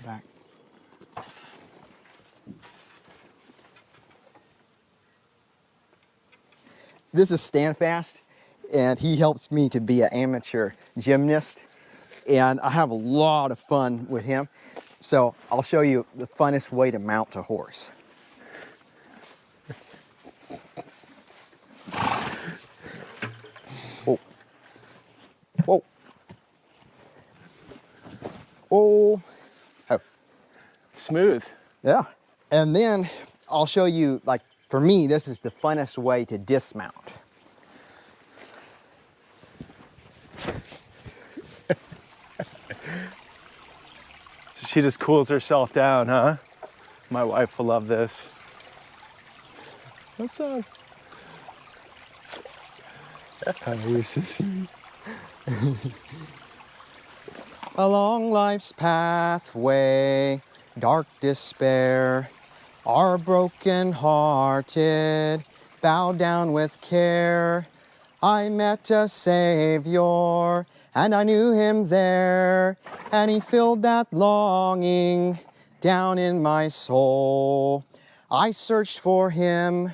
E: Back. This is Standfast, and he helps me to be an amateur gymnast, and I have a lot of fun with him. So I'll show you the funnest way to mount a horse. Whoa. Whoa. Oh. Oh.
B: Smooth.
E: Yeah. And then I'll show you, like, for me, this is the funnest way to dismount.
B: So she just cools herself down, huh? My wife will love this. What's up?
E: Along life's pathway, dark despair, are broken-hearted, bowed down with care. I met a Savior, and I knew him there, and he filled that longing down in my soul. I searched for him,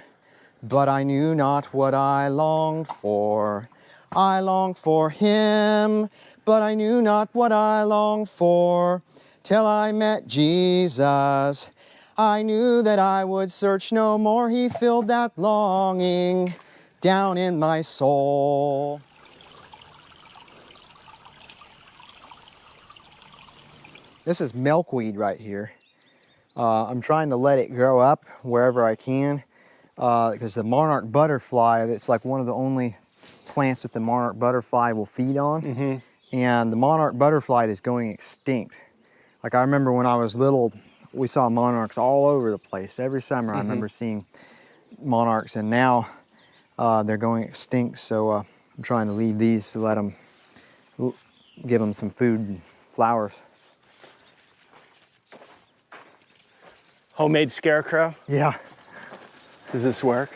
E: but I knew not what I longed for. I longed for him, but I knew not what I longed for, till I met Jesus. I knew that I would search no more. He filled that longing down in my soul. This is milkweed right here. I'm trying to let it grow up wherever I can, because the monarch butterfly, it's like one of the only plants that the monarch butterfly will feed on.
B: Mm-hmm.
E: And the monarch butterfly is going extinct. Like, I remember when I was little, we saw monarchs all over the place. Every summer I remember seeing monarchs, and now
A: they're going extinct, so I'm trying to leave these to let them, give them some food and flowers.
B: Homemade scarecrow?
A: Yeah.
B: Does this work?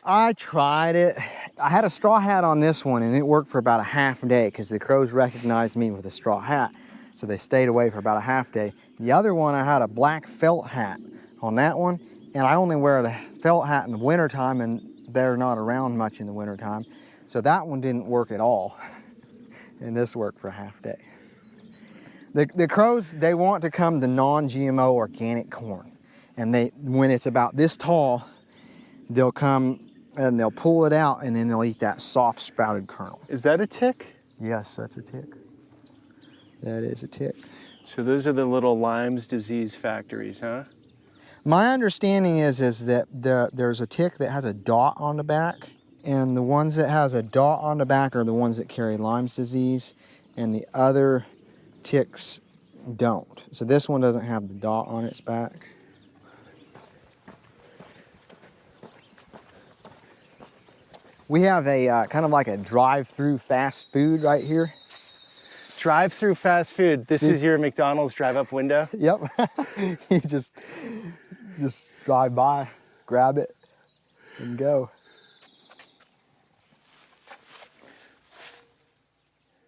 A: I tried it. I had a straw hat on this one and it worked for about a half day because the crows recognized me with a straw hat. So they stayed away for about a half day. The other one, I had a black felt hat on that one, and I only wear the felt hat in the wintertime, and they're not around much in the wintertime. So that one didn't work at all. And this worked for a half day. The crows, they want to come to non-GMO organic corn. And when it's about this tall, they'll come and they'll pull it out, and then they'll eat that soft sprouted kernel.
B: Is that a tick?
A: Yes, that's a tick. That is a tick.
B: So those are the little Lyme's disease factories, huh?
A: My understanding is that there's a tick that has a dot on the back, and the ones that has a dot on the back are the ones that carry Lyme's disease, and the other ticks don't. So this one doesn't have the dot on its back. We have a kind of like a drive-through fast food right here.
B: Drive-through fast food. This is your McDonald's drive-up window?
A: Yep. You just drive by, grab it, and go.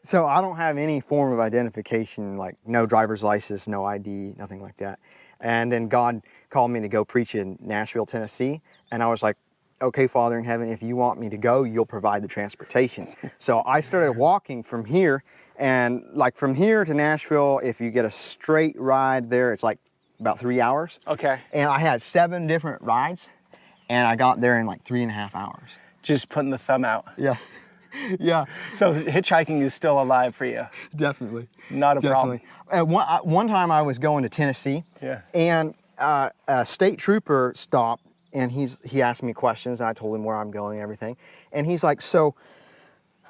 A: So I don't have any form of identification, like no driver's license, no ID, nothing like that. And then God called me to go preach in Nashville, Tennessee. And I was like, okay, Father in heaven, if you want me to go, you'll provide the transportation. So I started walking from here, and like from here to Nashville, if you get a straight ride there, it's like about 3 hours.
B: Okay.
A: And I had 7 different rides, and I got there in like 3.5 hours.
B: Just putting the thumb out.
A: Yeah. Yeah.
B: So hitchhiking is still alive for you?
A: Definitely.
B: Not a problem.
A: One time I was going to Tennessee,
B: Yeah.
A: and a state trooper stopped, and he asked me questions, and I told him where I'm going and everything. And he's like, so,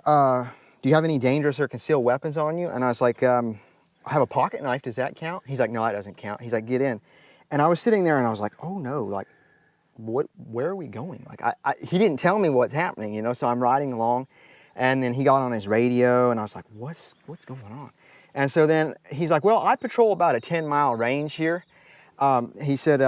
A: do you have any dangerous or concealed weapons on you? And I was like, I have a pocket knife, does that count? He's like, no, that doesn't count. He's like, get in. And I was sitting there and I was like, oh no, like, where are we going? Like, he didn't tell me what's happening, you know, so I'm riding along, and then he got on his radio, and I was like, what's going on? And so then he's like, well, I patrol about a 10-mile range here. He said,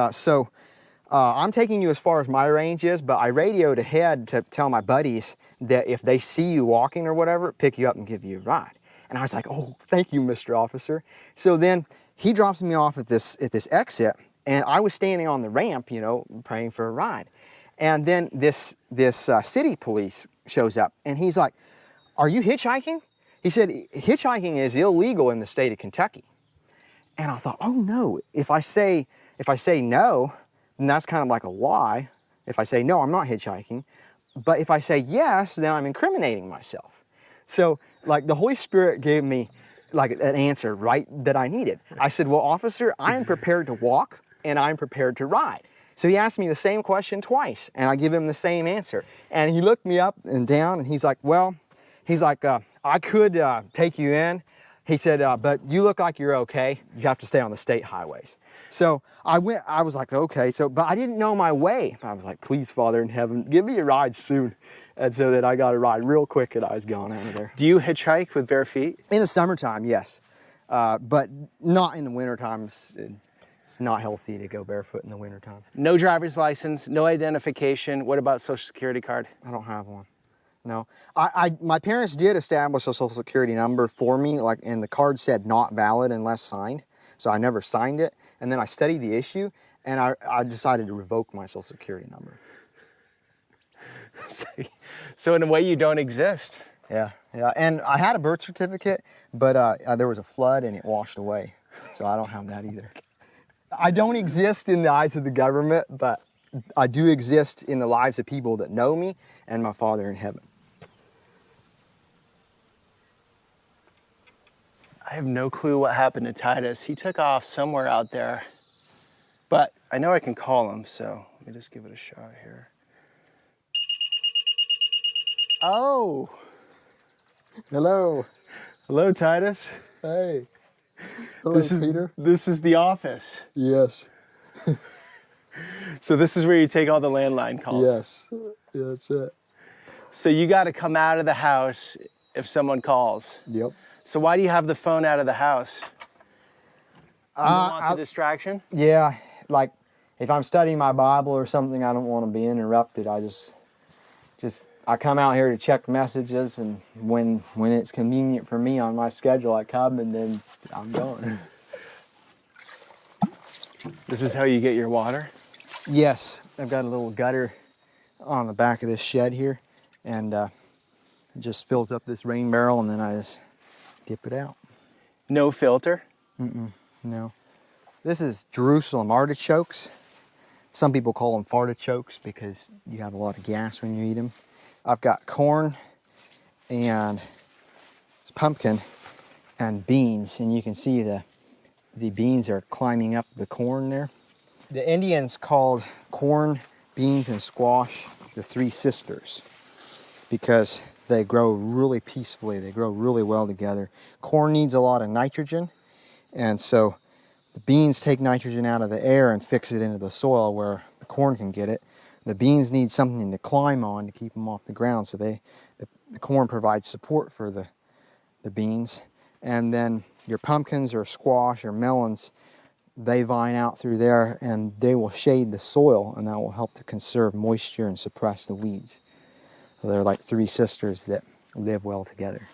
A: I'm taking you as far as my range is, but I radioed ahead to tell my buddies that if they see you walking or whatever, pick you up and give you a ride. And I was like, oh, thank you, Mr. Officer. So then he drops me off at this exit, and I was standing on the ramp, you know, praying for a ride. And then this city police shows up, and he's like, are you hitchhiking? He said, hitchhiking is illegal in the state of Kentucky. And I thought, oh no, if I say no, then that's kind of like a lie. If I say no, I'm not hitchhiking. But if I say yes, then I'm incriminating myself. So like the Holy Spirit gave me like an answer right that I needed. I said, well, officer, I am prepared to walk and I'm prepared to ride. So he asked me the same question twice, and I give him the same answer. And he looked me up and down, and he's like, well, I could take you in. He said, but you look like you're okay. You have to stay on the state highways. So I was like, okay. But I didn't know my way. I was like, please, Father in heaven, give me a ride soon. And so that I got a ride real quick, and I was gone out of there.
B: Do you hitchhike with bare feet?
A: In the summertime, yes. But not in the wintertime. It's not healthy to go barefoot in the wintertime.
B: No driver's license, no identification. What about Social Security card?
A: I don't have one. No. My parents did establish a Social Security number for me, and the card said not valid unless signed. So I never signed it. And then I studied the issue, and I decided to revoke my Social Security number.
B: So in a way, you don't exist.
A: Yeah. And I had a birth certificate, but there was a flood and it washed away. So I don't have that either. I don't exist in the eyes of the government, but I do exist in the lives of people that know me and my Father in heaven.
B: I have no clue what happened to Titus. He took off somewhere out there, but I know I can call him, so let me just give it a shot here. Oh.
A: Hello.
B: Hello, Titus.
A: Hey. Hello, Peter.
B: This is the office.
A: Yes.
B: So this is where you take all the landline calls.
A: Yes. Yeah, that's it.
B: So you got to come out of the house if someone calls.
A: Yep.
B: So why do you have the phone out of the house? You don't want the distraction?
E: Yeah, like if I'm studying my Bible or something, I don't want to be interrupted. I come out here to check messages, and when it's convenient for me on my schedule, I come, and then I'm gone.
B: This is how you get your water?
A: Yes, I've got a little gutter on the back of this shed here, and it just fills up this rain barrel, and then I just dip it out.
B: No filter?
A: No. This is Jerusalem artichokes. Some people call them fartichokes because you have a lot of gas when you eat them. I've got corn and pumpkin and beans, and you can see the beans are climbing up the corn there. The Indians called corn, beans, and squash the three sisters because they grow really peacefully. They grow really well together. Corn needs a lot of nitrogen, and so the beans take nitrogen out of the air and fix it into the soil where the corn can get it. The beans need something to climb on to keep them off the ground, so the corn provides support for the beans. And then your pumpkins or squash or melons, they vine out through there and they will shade the soil, and that will help to conserve moisture and suppress the weeds. So they're like three sisters that live well together.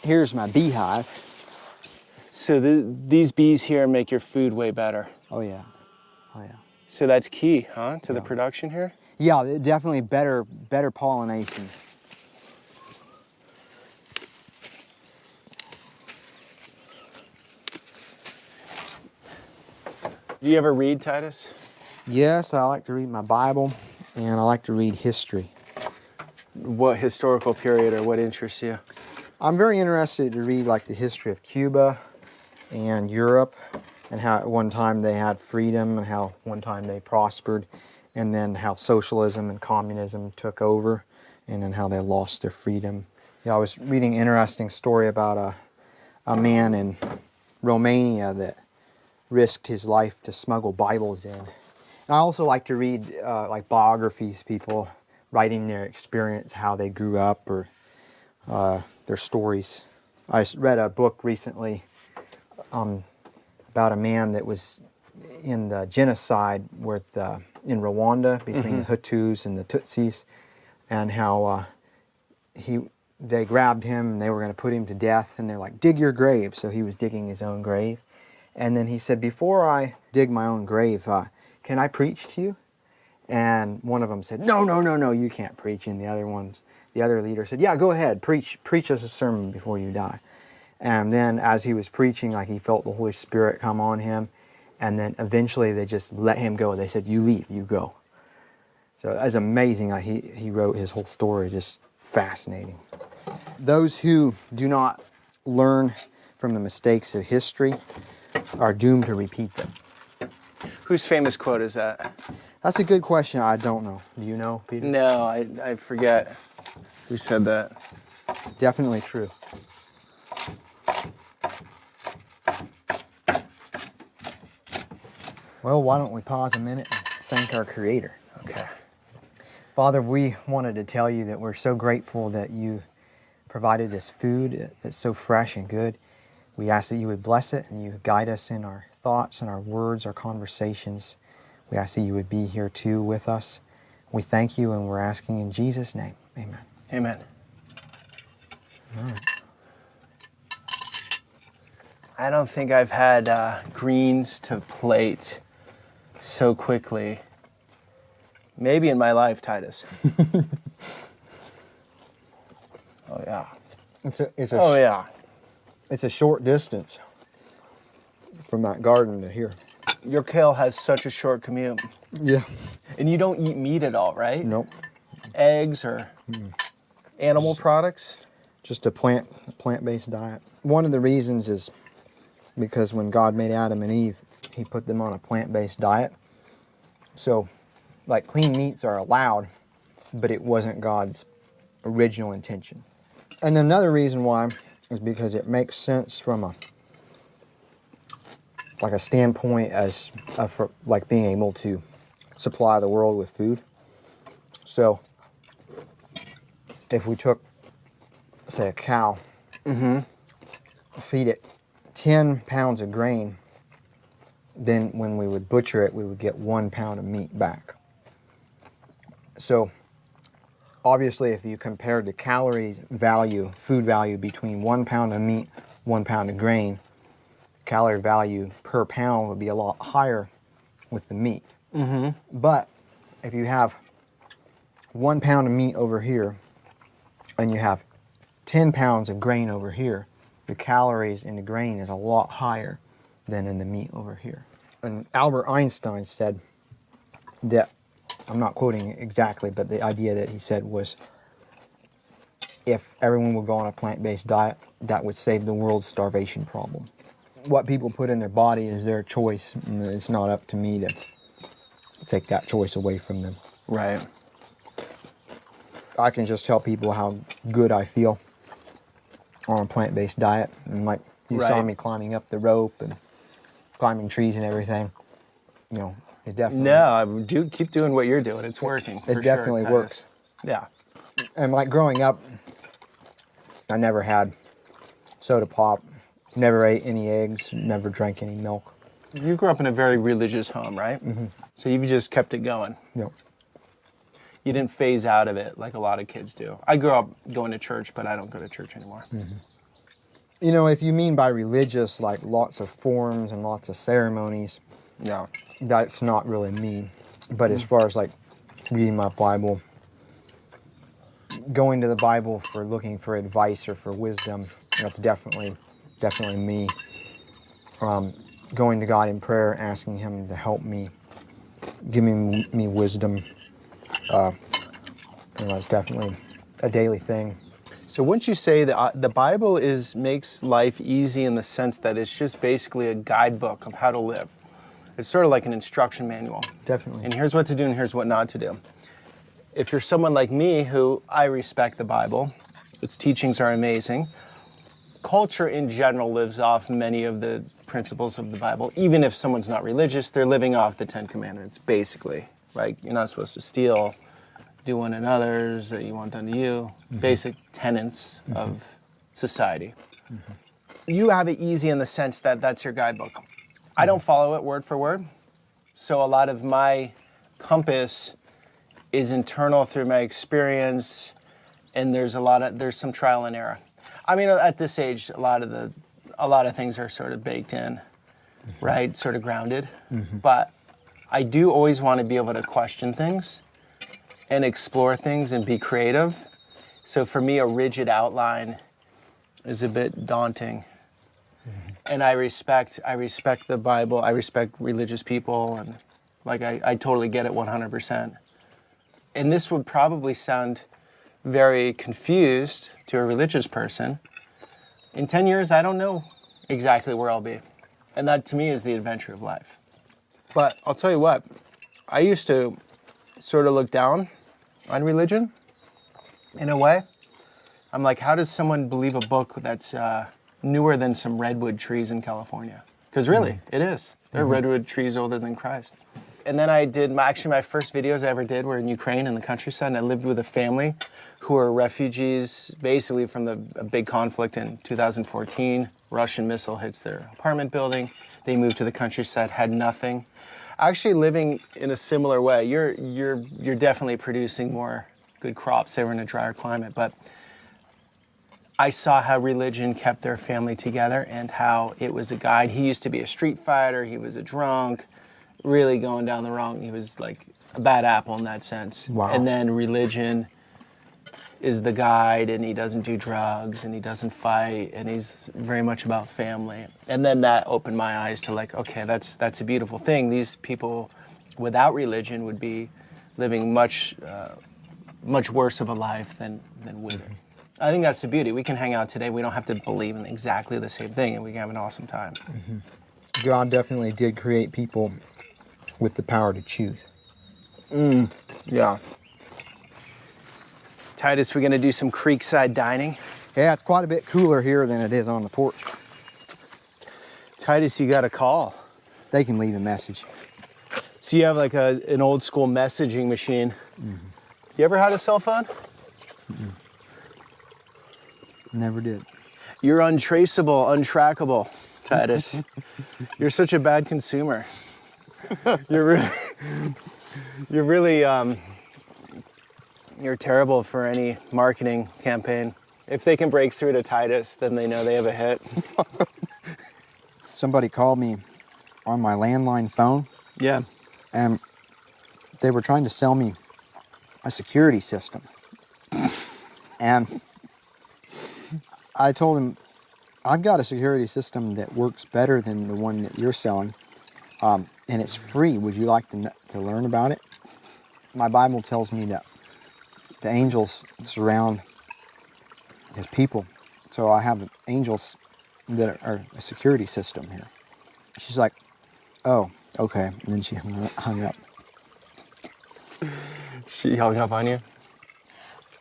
A: Here's my beehive.
B: So these bees here make your food way better.
A: Oh yeah, oh yeah.
B: So that's key, huh, to the production here?
A: Yeah, definitely better pollination.
B: Do you ever read, Titus?
A: Yes, I like to read my Bible, and I like to read history.
B: What historical period or what interests you?
A: I'm very interested to read like the history of Cuba and Europe, and how at one time they had freedom and how one time they prospered, and then how socialism and communism took over, and then how they lost their freedom. Yeah, I was reading an interesting story about a man in Romania that risked his life to smuggle Bibles in. And I also like to read like biographies, people writing their experience, how they grew up, or their stories. I read a book recently about a man that was in the genocide in Rwanda between the Hutus and the Tutsis, and how they grabbed him and they were going to put him to death, and they're like, dig your grave. So he was digging his own grave. And then he said, before I dig my own grave, can I preach to you? And one of them said, no, you can't preach. And the other leader said, yeah, go ahead, preach us a sermon before you die. And then as he was preaching, like he felt the Holy Spirit come on him. And then eventually they just let him go. They said, you leave, you go. So that's amazing. Like he wrote his whole story, just fascinating. Those who do not learn from the mistakes of history are doomed to repeat them.
B: Whose famous quote is that?
A: That's a good question. I don't know. Do you know, Peter?
B: No, I forget who said that.
A: Definitely true. Well, why don't we pause a minute and thank our Creator?
B: Okay.
A: Father, we wanted to tell you that we're so grateful that you provided this food that's so fresh and good. We ask that you would bless it and you guide us in our thoughts and our words, our conversations. We ask that you would be here too with us. We thank you, and we're asking in Jesus' name. Amen.
B: Amen.
A: All right.
B: I don't think I've had greens to plate so quickly. Maybe in my life, Titus. Oh yeah.
A: It's a short distance from that garden to here.
B: Your kale has such a short commute.
A: Yeah.
B: And you don't eat meat at all, right?
A: Nope.
B: Eggs or animal products?
A: Just a plant-based diet. One of the reasons is because when God made Adam and Eve, he put them on a plant-based diet. So, like, clean meats are allowed, but it wasn't God's original intention. And another reason why is because it makes sense from a standpoint as for like being able to supply the world with food. So
E: So if we took, say, a cow, feed it 10 pounds of grain, then when we would butcher it, we would get 1 pound of meat back. So obviously, if you compared the calories value, food value between 1 pound of meat, 1 pound of grain, calorie value per pound would be a lot higher with the meat. But if you have 1 pound of meat over here and you have 10 pounds of grain over here, the calories in the grain is a lot higher than in the meat over here. And Albert Einstein said that, I'm not quoting it exactly, but the idea that he said was, if everyone would go on a plant-based diet, that would save the world's starvation problem. What people put in their body is their choice, and it's not up to me to take that choice away from them.
B: Right.
E: I can just tell people how good I feel on a plant-based diet, and like you saw
B: Right.
E: me climbing up the rope and climbing trees and everything, you know, it definitely.
B: No, keep doing what you're doing. It's working. For
E: It definitely
B: sure,
E: works.
B: Titus. Yeah.
E: And like growing up, I never had soda pop, never ate any eggs, never drank any milk.
B: You grew up in a very religious home, right? So you've just kept it going.
E: No.
B: You didn't phase out of it like a lot of kids do. I grew up going to church, but I don't go to church anymore.
E: You know, if you mean by religious, like lots of forms and lots of ceremonies,
B: Yeah.
E: that's not really me. But as far as like reading my Bible, going to the Bible for looking for advice or for wisdom, that's definitely me. Going to God in prayer, asking Him to help me, giving me wisdom, you know, it's definitely a daily thing.
B: So wouldn't you say that the Bible makes life easy in the sense that it's just basically a guidebook of how to live? It's sort of like an instruction manual.
E: Definitely.
B: And here's what to do and here's what not to do. If you're someone like me, who I respect the Bible, its teachings are amazing. Culture in general lives off many of the principles of the Bible. Even if someone's not religious, they're living off the 10 Commandments, basically. Right? You're not supposed to steal, do one to others that you want done to you. Basic tenets of society. You have it easy in the sense that that's your guidebook. I don't follow it word for word. So a lot of my compass is internal through my experience, and there's some trial and error. I mean, at this age, a lot of things are sort of baked in, right? Sort of grounded. But I do always want to be able to question things and explore things and be creative. So for me, a rigid outline is a bit daunting. And I respect the Bible. I respect religious people, and like I totally get it 100%. And this would probably sound very confused to a religious person. In 10 years, I don't know exactly where I'll be. And that to me is the adventure of life. But I'll tell you what, I used to sort of look down on religion in a way. I'm like, how does someone believe a book that's newer than some redwood trees in California? Because really, it is. There are redwood trees older than Christ. And then I did, my first videos I ever did were in Ukraine in the countryside, and I lived with a family who are refugees basically from a big conflict in 2014. Russian missile hits their apartment building. They moved to the countryside, had nothing. Actually living in a similar way. You're definitely producing more good crops. They were in a drier climate, but I saw how religion kept their family together and how it was a guide. He used to be a street fighter. He was a drunk, really going down the wrong. He was like a bad apple in that sense.
E: Wow.
B: And then religion is the guide, and he doesn't do drugs, and he doesn't fight, and he's very much about family. And then that opened my eyes to like, okay, that's a beautiful thing. These people without religion would be living much worse of a life than we do. I think that's the beauty. We can hang out today. We don't have to believe in exactly the same thing, and we can have an awesome time.
E: God definitely did create people with the power to choose.
B: Yeah. Titus, we're going to do some creekside dining.
E: Yeah, it's quite a bit cooler here than it is on the porch.
B: Titus, you got a call.
E: They can leave a message.
B: So you have like an old school messaging machine. You ever had a cell phone?
A: Never did.
B: You're untraceable, untrackable, Titus. You're such a bad consumer. You're terrible for any marketing campaign. If they can break through to Titus, then they know they have a hit.
A: Somebody called me on my landline phone,
B: Yeah.
A: and they were trying to sell me a security system. And I told them, I've got a security system that works better than the one that you're selling, and it's free. Would you like to learn about it? My Bible tells me that the angels surround his people. So I have angels that are a security system here. She's like, oh, okay. And then she hung up.
B: She hung up on you?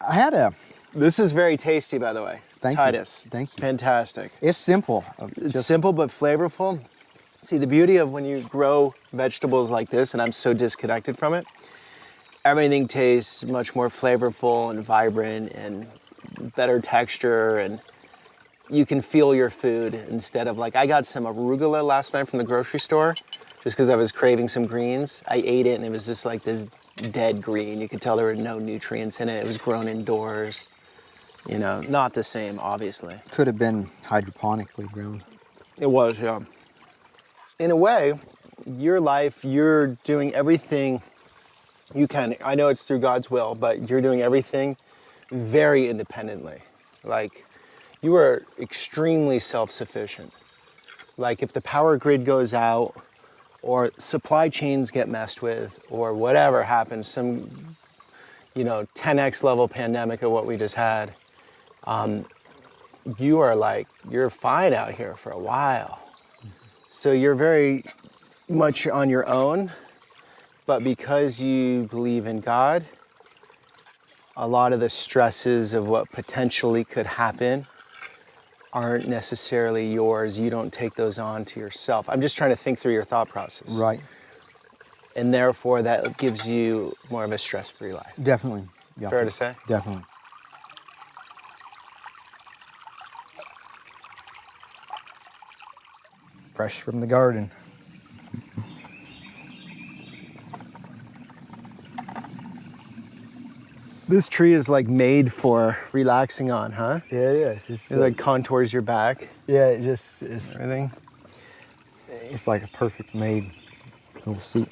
A: I had a...
B: This is very tasty, by the way.
A: Thank
B: Titus.
A: you. Thank you.
B: Fantastic.
A: It's simple.
B: It's simple but flavorful. See, the beauty of when you grow vegetables like this, and I'm so disconnected from it, everything tastes much more flavorful and vibrant and better texture, and you can feel your food instead of like, I got some arugula last night from the grocery store just because I was craving some greens. I ate it and it was just like this dead green. You could tell there were no nutrients in it. It was grown indoors. You know, not the same, obviously.
A: Could have been hydroponically grown.
B: It was, yeah. In a way, your life, you're doing everything you can. I know it's through God's will, but you're doing everything very independently. Like, you are extremely self-sufficient. Like, if the power grid goes out, or supply chains get messed with, or whatever happens, some, 10x level pandemic of what we just had, you are like, you're fine out here for a while. So you're very much on your own, but because you believe in God, a lot of the stresses of what potentially could happen aren't necessarily yours. You don't take those on to yourself. I'm just trying to think through your thought process.
A: Right.
B: And therefore, that gives you more of a stress-free life.
A: Definitely. Yeah.
B: Fair to say?
A: Definitely. Fresh from the garden.
B: This tree is like made for relaxing on, huh?
A: Yeah, it is.
B: It like contours your back,
A: yeah, it's
B: everything.
A: it's like a perfect made little seat.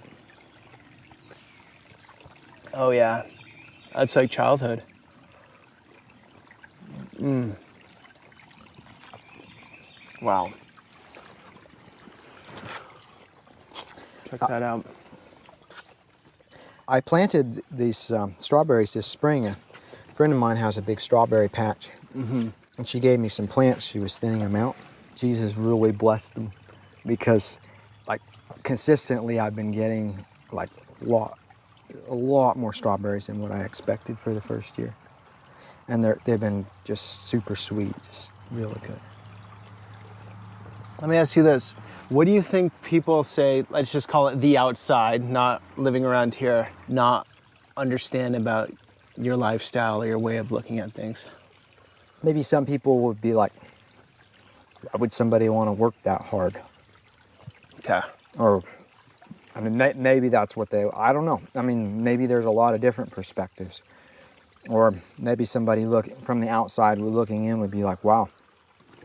B: Oh yeah, that's like childhood. Wow. Check that out.
A: I planted these strawberries this spring. A friend of mine has a big strawberry patch, and she gave me some plants. She was thinning them out. Jesus really blessed them because, like, consistently I've been getting like a lot more strawberries than what I expected for the first year, and they've been just super sweet, just really good.
B: Let me ask you this. What do you think people say, let's just call it the outside, not living around here, not understand about your lifestyle or your way of looking at things?
A: Maybe some people would be like, why would somebody want to work that hard?
B: Okay.
A: Or, I mean, maybe that's what I don't know. I mean, maybe there's a lot of different perspectives. Or maybe somebody from the outside looking in would be like, wow,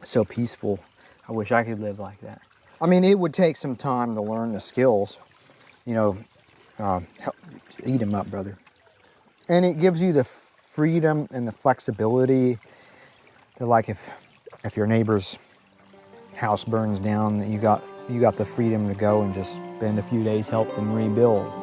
A: so peaceful. I wish I could live like that. I mean, it would take some time to learn the skills, eat them up, brother. And it gives you the freedom and the flexibility to, like, if your neighbor's house burns down, that you got the freedom to go and just spend a few days help them rebuild.